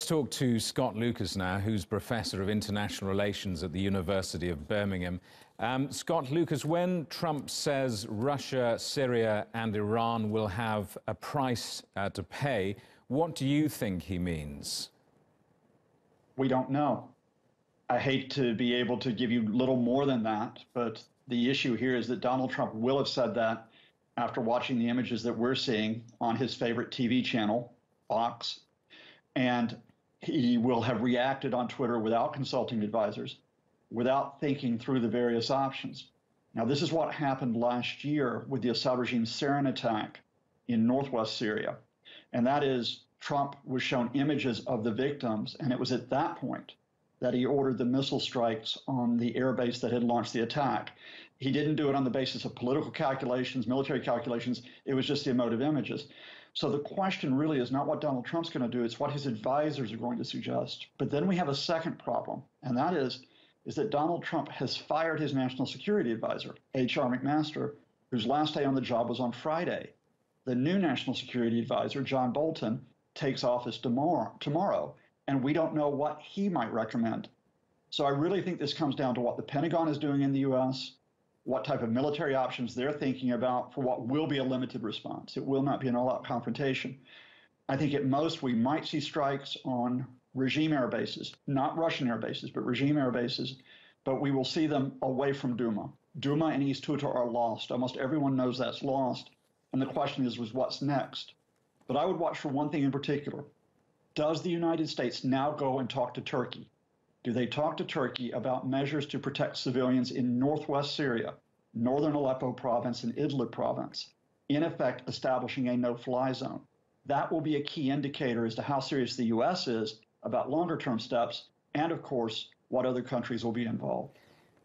Let's talk to Scott Lucas now, who's Professor of International Relations at the University of Birmingham. Scott Lucas, when Trump says Russia, Syria and Iran will have a price to pay, what do you think he means? We don't know. I hate to be able to give you little more than that, but the issue here is that Donald Trump will have said that after watching the images that we're seeing on his favorite TV channel, Fox, and he will have reacted on Twitter without consulting advisors, without thinking through the various options. Now, this is what happened last year with the Assad regime's Syrian attack in northwest Syria. And that is, Trump was shown images of the victims, and it was at that point that he ordered the missile strikes on the air base that had launched the attack. He didn't do it on the basis of political calculations, military calculations. It was just the emotive images. So the question really is not what Donald Trump's going to do, it's what his advisors are going to suggest. But then we have a second problem, and that is that Donald Trump has fired his national security advisor, H.R. McMaster, whose last day on the job was on Friday. The new national security advisor, John Bolton, takes office tomorrow, and we don't know what he might recommend. So I really think this comes down to what the Pentagon is doing in the U.S., what type of military options they're thinking about for what will be a limited response. It will not be an all-out confrontation. I think at most we might see strikes on regime air bases, not Russian air bases, but regime air bases, but we will see them away from Duma. Duma and East Ghouta are lost. Almost everyone knows that's lost. And the question is, what's next? But I would watch for one thing in particular. Does the United States now go and talk to Turkey? Do they talk to Turkey about measures to protect civilians in northwest Syria, northern Aleppo province, and Idlib province, in effect establishing a no-fly zone? That will be a key indicator as to how serious the U.S. is about longer-term steps, and of course, what other countries will be involved.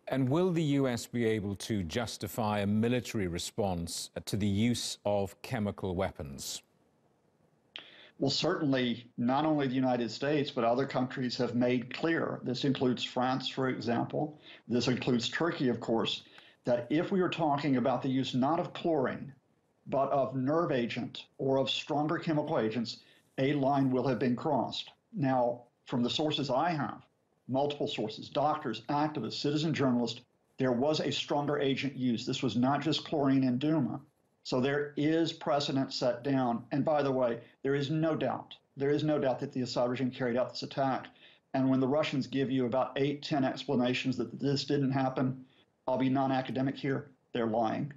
And will the U.S. be able to justify a military response to the use of chemical weapons? Well, certainly not only the United States, but other countries have made clear, this includes France, for example, this includes Turkey, of course, that if we are talking about the use not of chlorine, but of nerve agent or of stronger chemical agents, a line will have been crossed. Now, from the sources I have, multiple sources, doctors, activists, citizen journalists, there was a stronger agent used. This was not just chlorine and Duma. So there is precedent set down. And by the way, there is no doubt that the Assad regime carried out this attack. And when the Russians give you about 8, 10 explanations that this didn't happen, I'll be non-academic here, they're lying.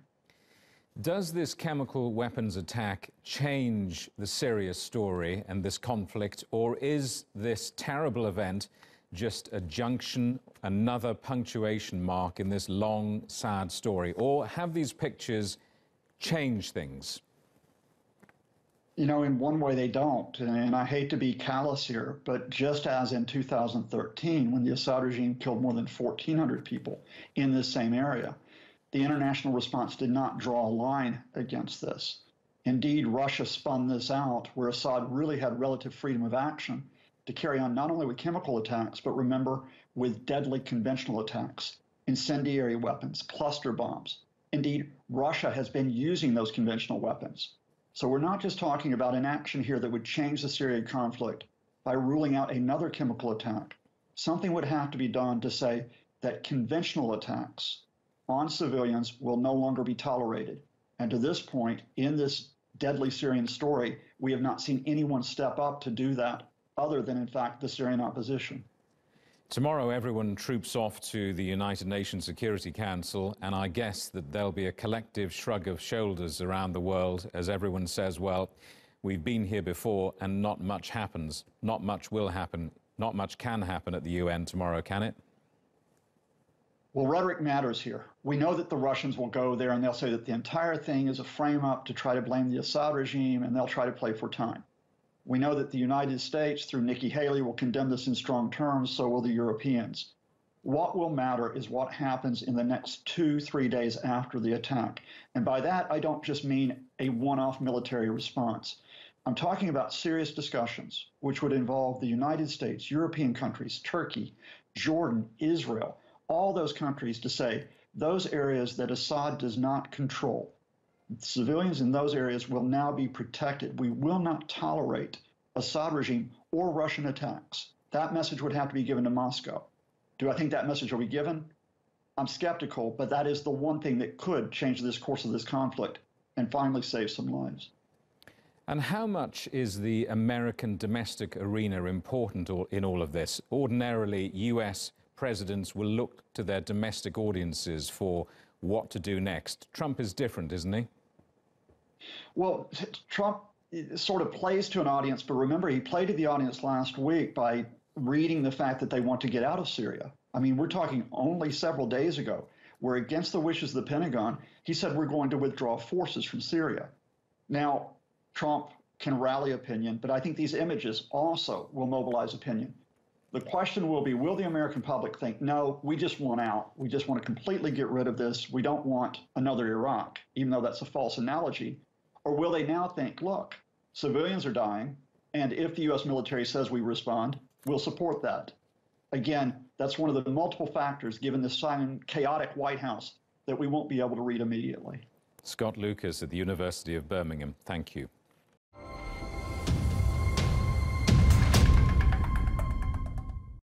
Does this chemical weapons attack change the Syria story and this conflict, or is this terrible event just a junction, another punctuation mark in this long, sad story? Or have these pictures change things? You know, in one way they don't, and I hate to be callous here, but just as in 2013, when the Assad regime killed more than 1,400 people in this same area, the international response did not draw a line against this. Indeed, Russia spun this out, where Assad really had relative freedom of action to carry on not only with chemical attacks, but remember, with deadly conventional attacks, incendiary weapons, cluster bombs. Indeed, Russia has been using those conventional weapons. So we're not just talking about an action here that would change the Syrian conflict by ruling out another chemical attack. Something would have to be done to say that conventional attacks on civilians will no longer be tolerated. And to this point, in this deadly Syrian story, we have not seen anyone step up to do that, other than, in fact, the Syrian opposition. Tomorrow, everyone troops off to the United Nations Security Council, and I guess that there'll be a collective shrug of shoulders around the world as everyone says, well, we've been here before and not much happens. Not much will happen. Not much can happen at the UN tomorrow, can it? Well, rhetoric matters here. We know that the Russians will go there and they'll say that the entire thing is a frame-up to try to blame the Assad regime, and they'll try to play for time. We know that the United States, through Nikki Haley, will condemn this in strong terms, so will the Europeans. What will matter is what happens in the next 2-3 days after the attack. And by that, I don't just mean a one-off military response. I'm talking about serious discussions, which would involve the United States, European countries, Turkey, Jordan, Israel, all those countries to say those areas that Assad does not control, civilians in those areas will now be protected. We will not tolerate Assad regime or Russian attacks. That message would have to be given to Moscow. Do I think that message will be given? I'm skeptical, but that is the one thing that could change this course of this conflict and finally save some lives. And how much is the American domestic arena important in all of this? Ordinarily, US presidents will look to their domestic audiences for what to do next. Trump is different, isn't he? Well, Trump sort of plays to an audience, but remember, he played to the audience last week by reading the fact that they want to get out of Syria. I mean, we're talking only several days ago, where against the wishes of the Pentagon, he said we're going to withdraw forces from Syria. Now, Trump can rally opinion, but I think these images also will mobilize opinion. The question will be, will the American public think, no, we just want out. We just want to completely get rid of this. We don't want another Iraq, even though that's a false analogy. Or will they now think, look, civilians are dying, and if the U.S. military says we respond, we'll support that. Again, that's one of the multiple factors, given this silent, chaotic White House, that we won't be able to read immediately. Scott Lucas at the University of Birmingham, thank you.